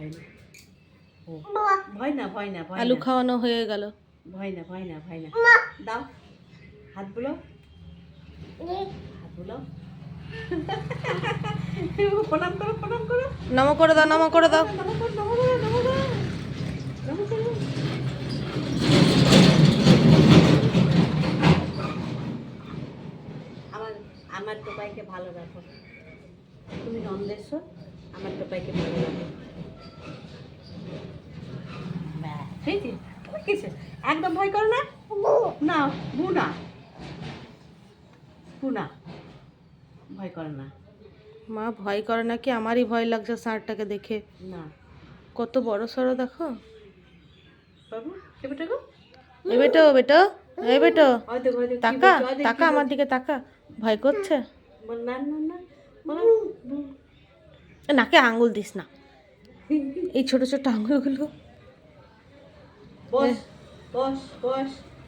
ভয় না। ও ভয় না, ভয় না, ভয় আলু না, খাওয়ানো হয়ে গেল। ভয় না, ভয় না, ভয় না। দাও হাত বুলো, হাত বুলো। প্রণাম করো, প্রণাম করো। নমো করে দাও, নমো করে দাও। নমো করো, নমো করো, নমো করো, নমো করো। আমার আমার টোপাইকে ভালো রাখো। তুমি নন্দেশ্বর, আমার টোপাইকে ভালো রাখো। সেই যে কিছু একদম ভয় করো না। না বুনা, বুনা ভয় করে না। মা ভয় করে নাকি? আমারই ভয় লাগছে ষাঁড়টাকে দেখে। না কত বড় সড়ো দেখো। বাবু এ বেটা গো, এ বেটো, বেটো, এ বেটো, হয়তো হয়তো তাকা তাকা, আমার দিকে তাকা। ভয় করছে। না না না বলো। নাকে আঙ্গুল দিস না, এই ছোট ছোট আঙ্গুলগুলো। বস বস বস।